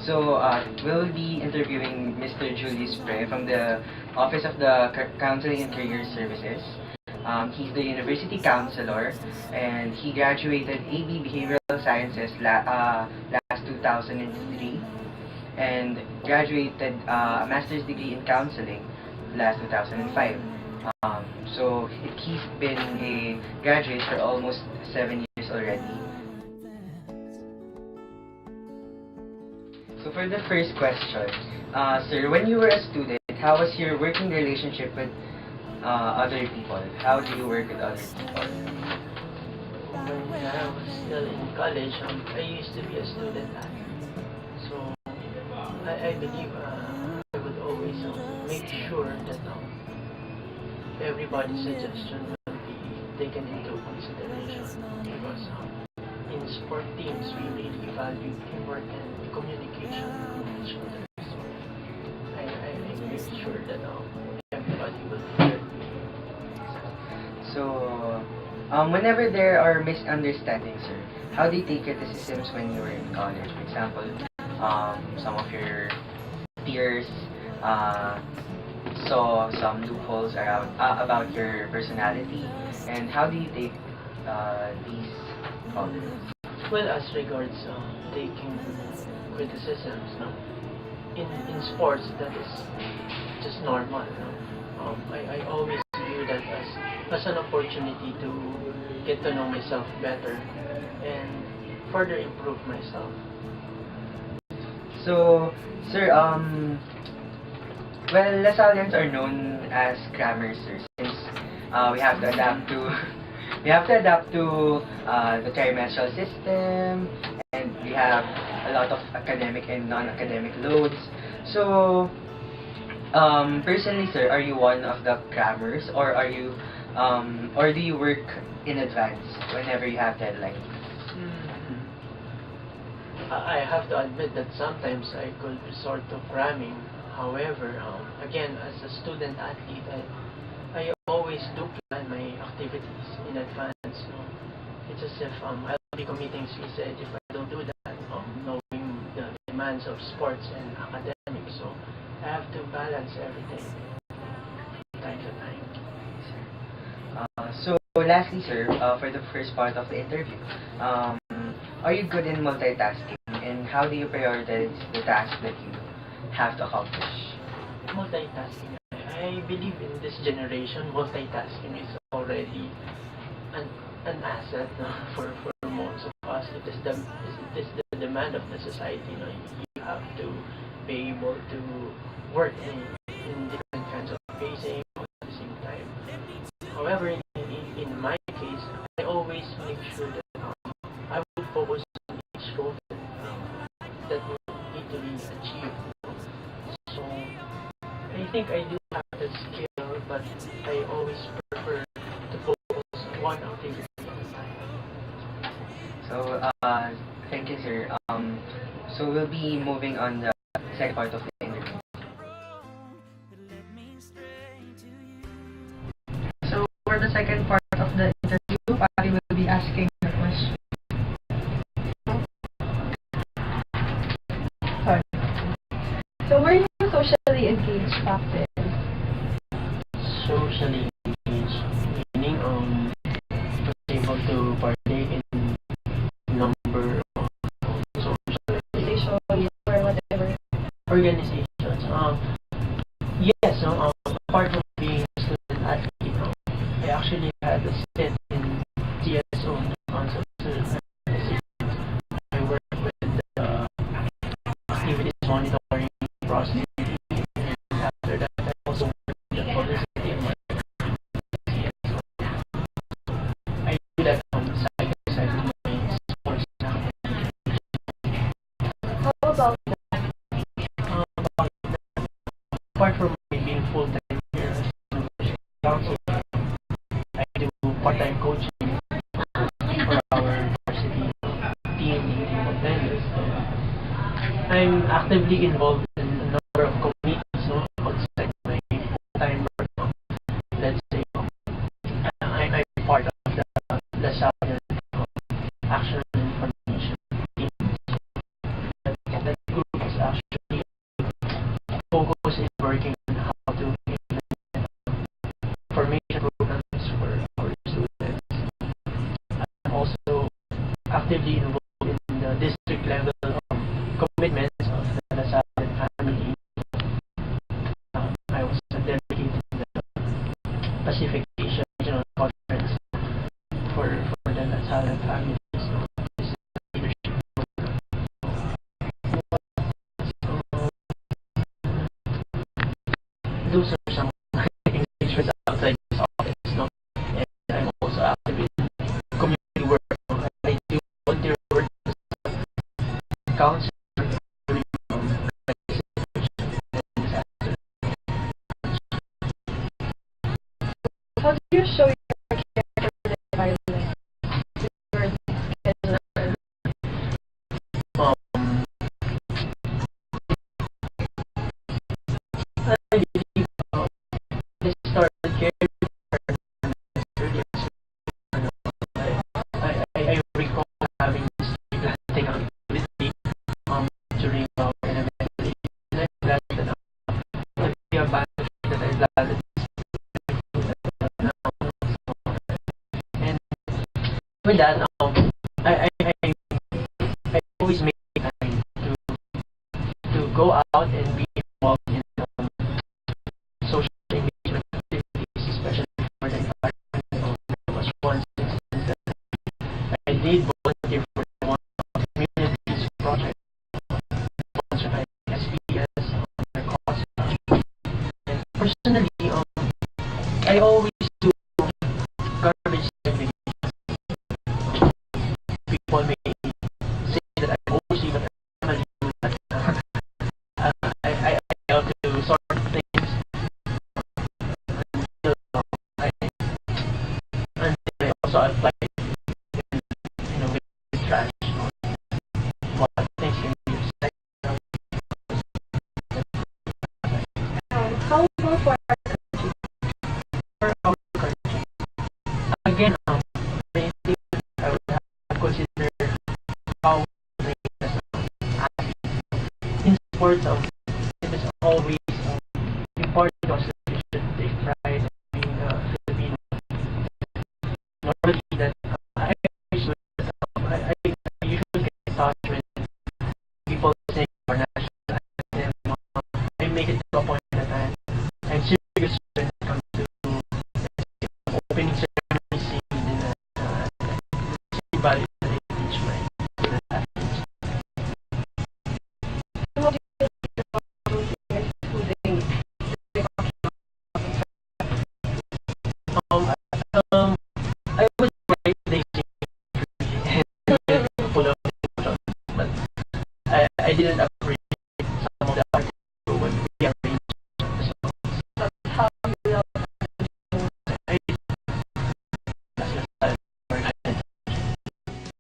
So we'll be interviewing Mr. Julius Pre from the Office of the Counseling and Career Services. He's the university counselor, and he graduated AB Behavioral Sciences last 2003, and graduated a master's degree in counseling last 2005. So he's been a graduate for almost 7 years already. So for the first question, sir, when you were a student, how was your working relationship with other people? How do you work with other people? When I was still in college, I used to be a student athlete. So I believe I would always make sure that everybody's suggestion will be taken into consideration, because in sport teams we really value teamwork and communication with each other. So I make sure that everybody will hear me. So, whenever there are misunderstandings, sir, how do you take criticisms when you were in college? For example, some of your peers saw some loopholes around about your personality, and how do you take these comments? Well, as regards taking criticisms, no, in sports that is just normal. No? I always view that as an opportunity to get to know myself better and further improve myself. So, sir, well, Lasallians are known as crammers, sir, since we have to adapt to the trimestral system, and we have a lot of academic and non-academic loads. So, personally, sir, are you one of the crammers, or are you, or do you work in advance whenever you have deadlines? I have to admit that sometimes I could resort to cramming. However, again, as a student athlete, I always do plan my activities in advance. It's as if I'll be committing suicide if I don't do that, knowing the demands of sports and academics. So I have to balance everything time to time. So lastly, sir, for the first part of the interview, are you good in multitasking, and how do you prioritize the tasks that you have to accomplish? Multitasking. I believe in this generation, multitasking is already an asset for most of us. It is the demand of the society. You have to be able to work in different kinds of pacing at the same time. However, in my case, I always make sure that I will focus on each goal that will need to be achieved. So I think I do have that skill, but I always prefer to focus on one activity at a time. So, thank you, sir. So we'll be moving on the second part of the interview. So for the second part of the interview, I will be asking the question. Sorry. So were you socially engaged back then? Socially engaged, meaning was able to partake in number of social Organization or whatever. organizations. Yes, apart from being a student athlete, I actually had a stint in TSO, Council of Student Organizations. I worked with activities monitoring process, and after that, I also worked with the publicity and marketing TSO. I do that side by side with my sports activity. How about that? Apart from being full-time here as a university counselor, I do part-time coaching for our varsity team in team of tennis. I'm actively involved in a number of committees outside my full-time work. Let's say I'm part of the LaSalle Action and Information team. That group is I'm also actively involved in the district level commitments of the Lasalle family. I was delegated to the Pacific Asia Regional Conference for the Lasalle family. So this is the leadership. Those are some engagements outside this office, no? And I'm also active in community work. No? I do volunteer work as a counselor during crisis and disaster. How do you show your care for the environment? Your schedule? I believe I started caring for environment early as well. I recall having this tree planting activity during our elementary. And I planted maybe a bunch that I planted now. And with that, I always make time to go out and be involved in social engagement activities, especially for the environment. There was one instance that I did volunteer for one communities project sponsored by SPS on their cost. And personally, I always do garbage segregation. People may say that I always do, but I'm not do that. I have to sort things until I also apply with trash. What things can be recycled. How about for our country? For our country. Again, I think I would have to consider how we as athletes. In sports, it is always important to us that we should take pride in being Filipino. Normally, that I usually get touched when people sing our national anthem. I make it to a point that I'm serious when it comes to opening ceremony singing in the city body